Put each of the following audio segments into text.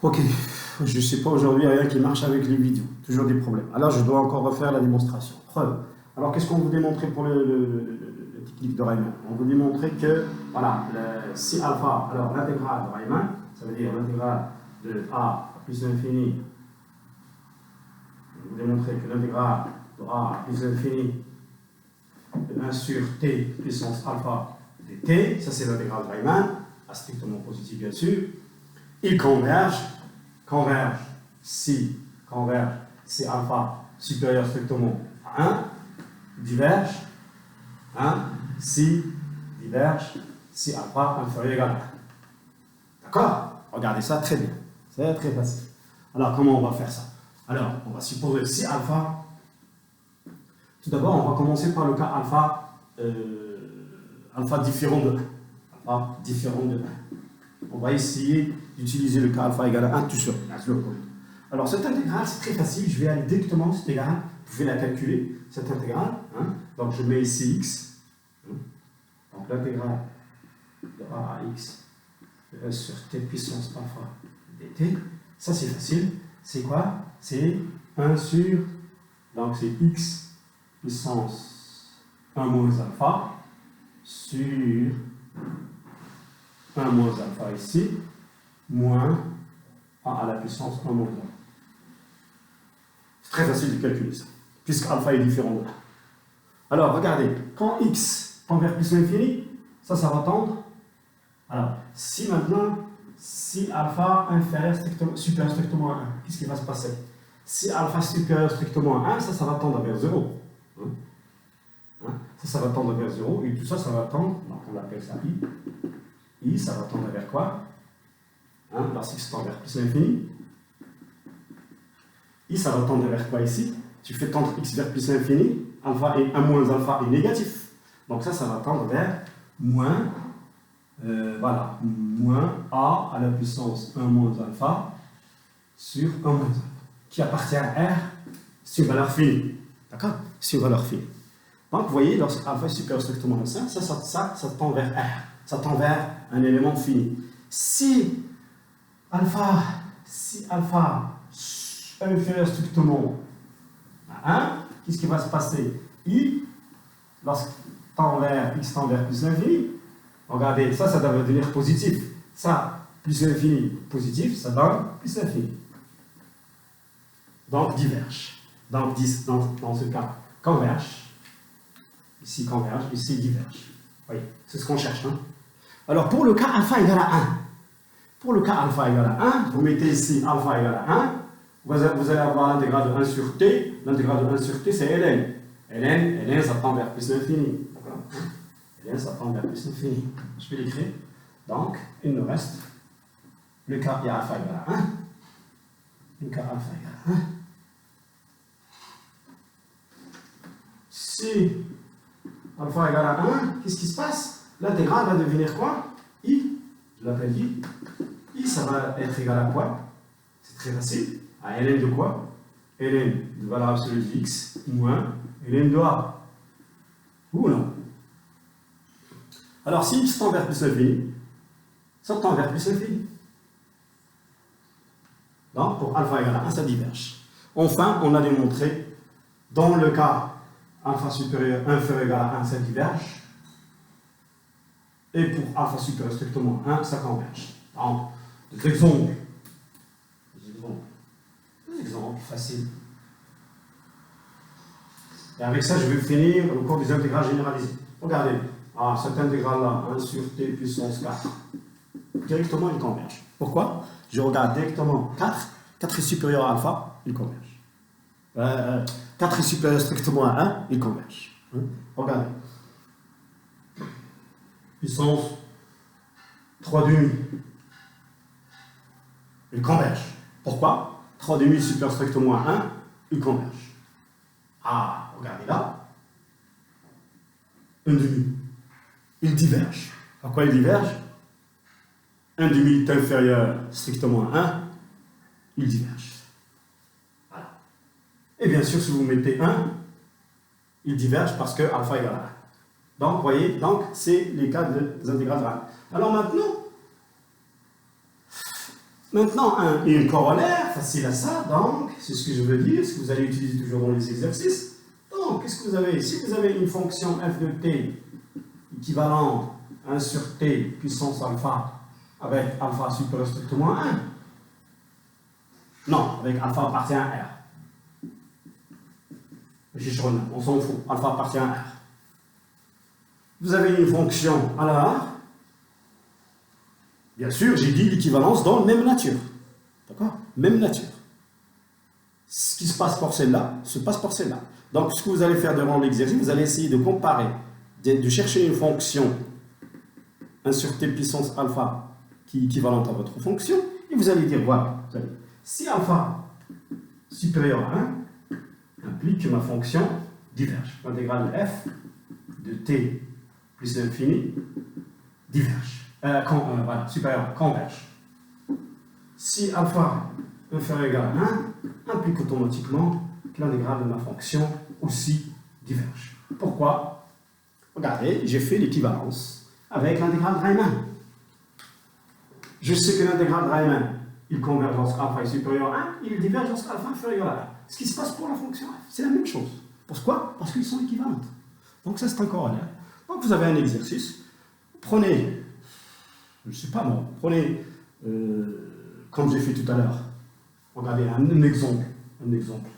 Ok, je ne sais pas aujourd'hui rien qui marche avec les vidéos, toujours des problèmes. Alors je dois encore refaire la démonstration. Preuve. Alors qu'est-ce qu'on vous démontrer pour la technique de Riemann? On vous démontrer que, voilà, si alpha, alors l'intégrale de Riemann, ça veut dire l'intégrale de a à plus l'infini. On vous démontrer que l'intégrale de a à plus l'infini de 1 sur t puissance alpha de t, ça c'est l'intégrale de Riemann, à strictement positif bien sûr. Il converge si alpha supérieur strictement à 1, diverge, si alpha inférieur égal à 1. D'accord? Regardez ça très bien. C'est très facile. Alors, comment on va faire ça? Alors, on va supposer si alpha. Tout d'abord, on va commencer par le cas alpha, alpha différent de 1. Alpha différent de 1. On va essayer d'utiliser le cas alpha égale à 1 tout seul. Alors, cette intégrale, c'est très facile. Je vais aller directement cette intégrale. Vous pouvez la calculer, cette intégrale. Donc, je mets ici x. Donc, l'intégrale de a à x de 1 sur t puissance alpha dt. Ça, c'est facile. C'est quoi? C'est 1 sur, donc c'est x puissance 1 moins alpha sur 1 moins alpha ici, moins a à la puissance 1 moins alpha. C'est très facile de calculer ça, puisque alpha est différent de 1. Alors, regardez, quand x tend vers plus l'infini, ça va tendre. Alors, si alpha inférieur supérieur strictement à 1, qu'est-ce qui va se passer? Si alpha supérieur strictement à 1, ça va tendre vers 0. Ça va tendre vers 0, et tout ça va tendre, donc on appelle ça i. I, ça va tendre vers quoi? Parce que x tend vers plus l'infini. I, ça va tendre vers quoi ici? Tu fais tendre x vers plus l'infini, alpha et 1 moins alpha est négatif. Donc ça va tendre vers moins, moins a à la puissance 1 moins alpha sur 1 moins alpha, qui appartient à R sur valeur finie. D'accord? Sur valeur finie. Donc vous voyez, lorsque alpha est supérieur strictement à 5, ça tend vers R. Ça tend vers un élément fini. Si alpha inférieur strictement à 1, qu'est-ce qui va se passer? I, lorsque x tend vers plus l'infini, regardez, ça va devenir positif. Ça, plus l'infini, positif, ça donne plus l'infini. Donc, diverge. Donc, dans ce cas, converge. Ici, converge, ici, diverge. Oui, c'est ce qu'on cherche. Alors, pour le cas alpha égale à 1, vous mettez ici alpha égale à 1, vous allez avoir l'intégrale de 1 sur t. L'intégrale de 1 sur t, c'est ln. ln, ça tend vers plus l'infini. ln, ça tend vers plus l'infini. Je vais l'écrire. Donc, il nous reste le cas alpha égale à 1. Le cas alpha égale à 1. Si alpha égale à 1, qu'est-ce qui se passe? L'intégrale va devenir quoi? I, je l'appelle I. I, ça va être égal à quoi? C'est très facile. À ln de quoi? ln de valeur absolue de x moins ln de a. Ou non? Alors, si x tend vers plus l'infini, ça tend vers plus l'infini. Donc, pour alpha égale à 1, ça diverge. Enfin, on a démontré, dans le cas alpha supérieur inférieur égal à 1, ça diverge. Et pour alpha supérieur strictement à 1, ça converge. Donc, des exemples faciles. Et avec ça, je vais finir le cours des intégrales généralisées. Regardez, cette intégrale-là, 1 sur t puissance 4, directement, il converge. Pourquoi? Je regarde directement 4 est supérieur à alpha, il converge. 4 est supérieur strictement à 1, il converge. Regardez. Puissance 3 demi. Il converge. Pourquoi? 3 demi supérieur strictement à 1, il converge. Regardez là. 1 demi. Il diverge. À quoi il diverge? 1 demi est inférieur strictement à 1, il diverge. Voilà. Et bien sûr, si vous mettez 1, il diverge parce que alpha égale à 1. Donc, vous voyez, c'est les cas des intégrales de Riemann. Alors maintenant, Maintenant, une corollaire, facile à ça, donc, c'est ce que je veux dire, ce que vous allez utiliser toujours dans les exercices. Donc, qu'est-ce que vous avez? Si vous avez une fonction f de t équivalente 1 sur t puissance alpha avec alpha supérieur strictement à 1, non, avec alpha appartient à R. On s'en fout, alpha appartient à R. Vous avez une fonction, alors, bien sûr, j'ai dit l'équivalence dans la même nature. D'accord? Même nature. Ce qui se passe pour celle-là, se passe pour celle-là. Donc, ce que vous allez faire durant l'exercice, vous allez essayer de comparer, de chercher une fonction 1 sur t puissance alpha qui est équivalente à votre fonction, et vous allez dire, voilà, si alpha supérieur à 1 implique que ma fonction diverge. L'intégrale de f de t plus l'infini diverge. Voilà, supérieur, converge. Si alpha inférieur ou égal à 1 implique automatiquement que l'intégrale de ma fonction aussi diverge. Pourquoi? Regardez, j'ai fait l'équivalence avec l'intégrale de Riemann. Je sais que l'intégrale de Riemann, il converge lorsque alpha est supérieur à 1, il diverge lorsque alpha est inférieur à 1. Ce qui se passe pour la fonction f, c'est la même chose. Pourquoi? Parce qu'ils sont équivalentes. Donc ça, c'est un corollaire. Donc vous avez un exercice. Prenez, je ne sais pas moi, prenez, comme j'ai fait tout à l'heure, regardez un exemple. Un exemple.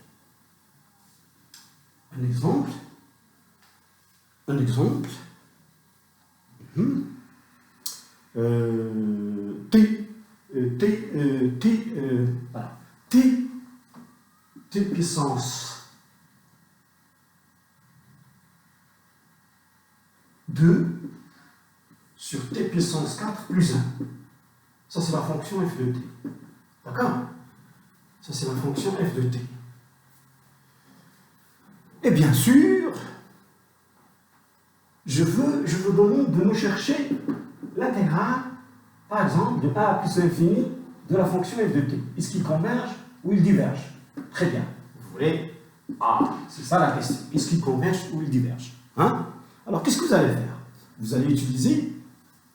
T puissance 2 sur t puissance 4 plus 1. Ça, c'est la fonction f de t. D'accord? Ça, c'est la fonction f de t. Et bien sûr, je veux demander de nous chercher l'intégrale, par exemple, de a plus l'infini de la fonction f de t. Est-ce qu'il converge ou il diverge? Très bien. Vous voulez... Ah, c'est ça la question. Est-ce qu'il converge ou il diverge? Hein? Alors, qu'est-ce que vous allez faire? Vous allez utiliser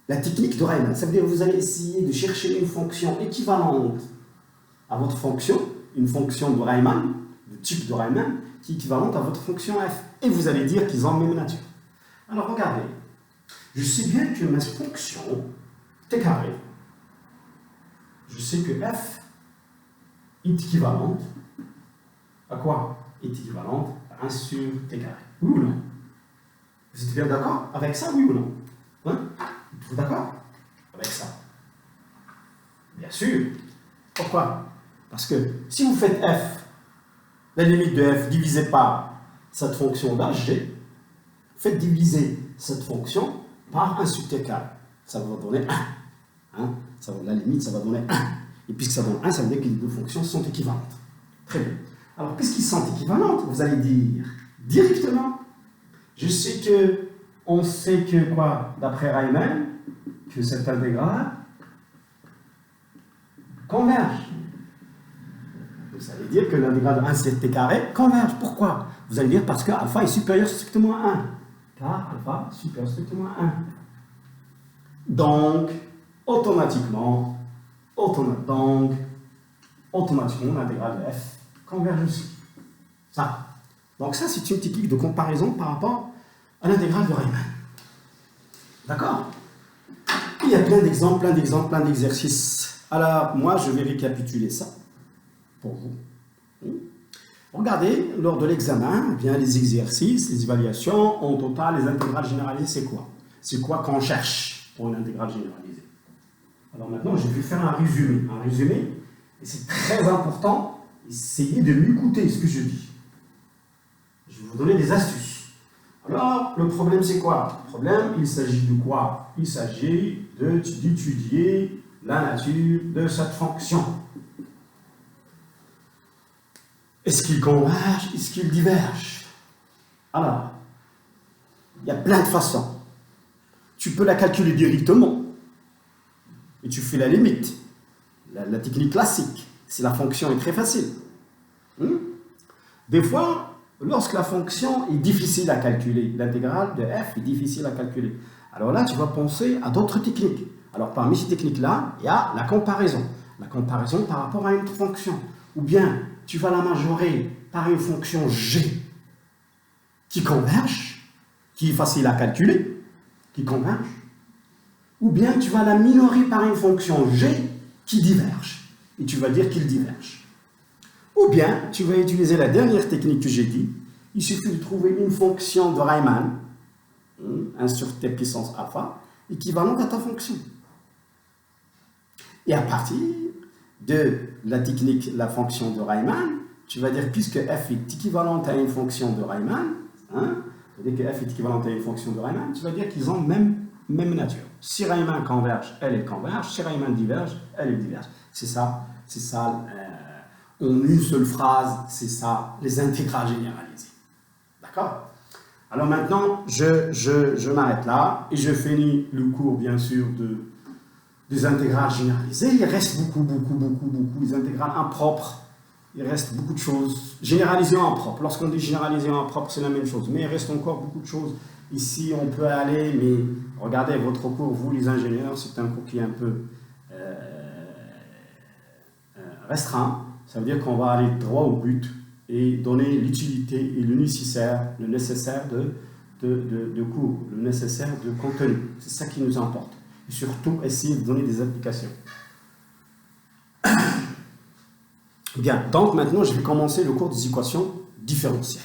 la technique de Riemann. Ça veut dire que vous allez essayer de chercher une fonction équivalente à votre fonction, une fonction de Riemann, de type de Riemann, qui est équivalente à votre fonction f. Et vous allez dire qu'ils ont la même nature. Alors, regardez. Je sais bien que ma fonction t carré, je sais que f est équivalente à quoi? Est équivalente à 1 sur t carré. Oui ou non? Vous êtes bien d'accord avec ça, oui ou non? Hein? Êtes-vous d'accord avec ça? Bien sûr. Pourquoi? Parce que si vous faites f, la limite de f divisée par cette fonction d'hg, faites diviser cette fonction par 1 sur t carré. Ça va donner 1. Hein? La limite, ça va donner 1. Et puisque ça donne 1, ça veut dire que les deux fonctions sont équivalentes. Très bien. Alors, puisqu'ils sont équivalentes, vous allez dire directement, je sais que, on sait que quoi, d'après Riemann, que cette intégrale converge. Vous allez dire que l'intégrale de 1 sur t carré converge. Pourquoi? Vous allez dire parce que alpha est supérieur strictement à 1. Car alpha est supérieur strictement à 1. Donc, automatiquement, l'intégrale de f converge aussi. Ça. Donc ça, c'est une technique de comparaison par rapport à l'intégrale de Riemann. D'accord? Il y a plein d'exemples, plein d'exercices. Alors, moi, je vais récapituler ça pour vous. Regardez, lors de l'examen, bien les exercices, les évaluations, en total, les intégrales généralisées, c'est quoi? C'est quoi qu'on cherche pour une intégrale généralisée? Alors maintenant, je vais faire un résumé. Et c'est très important, essayez de m'écouter ce que je dis. Je vais vous donner des astuces. Alors, le problème, c'est quoi? Le problème, il s'agit de quoi? Il s'agit d'étudier la nature de cette fonction. Est-ce qu'il converge? Est-ce qu'il diverge? Alors, il y a plein de façons. Tu peux la calculer directement. Et tu fais la limite. La technique classique. Si la fonction est très facile. Des fois, lorsque la fonction est difficile à calculer, l'intégrale de f est difficile à calculer, alors là, tu vas penser à d'autres techniques. Alors, parmi ces techniques-là, il y a la comparaison. La comparaison par rapport à une autre fonction. Ou bien, tu vas la majorer par une fonction g qui converge, qui est facile à calculer, qui converge. Ou bien, tu vas la minorer par une fonction g qui diverge. Et tu vas dire qu'il diverge. Ou bien, tu vas utiliser la dernière technique que j'ai dit. Il suffit de trouver une fonction de Riemann, 1 sur t puissance alpha, équivalente à ta fonction. Et à partir de la technique, la fonction de Riemann, tu vas dire, puisque f est équivalente à une fonction de Riemann, c'est-à-dire que f est équivalente à une fonction de Riemann, tu vas dire qu'ils ont même nature. Si Riemann converge, elle converge. Si Riemann diverge, elle diverge. C'est ça, en une seule phrase, c'est ça, les intégrales généralisées. D'accord? Alors maintenant, je m'arrête là et je finis le cours, bien sûr, des intégrales généralisées. Il reste beaucoup, des intégrales impropres. Il reste beaucoup de choses. Généralisées en propre. Lorsqu'on dit généralisées en propre, c'est la même chose. Mais il reste encore beaucoup de choses. Ici, on peut aller, mais regardez votre cours, vous les ingénieurs, c'est un cours qui est un peu restreint. Ça veut dire qu'on va aller droit au but et donner l'utilité et le nécessaire de cours, le nécessaire de contenu. C'est ça qui nous importe. Et surtout, essayer de donner des applications. Bien, donc maintenant, je vais commencer le cours des équations différentielles.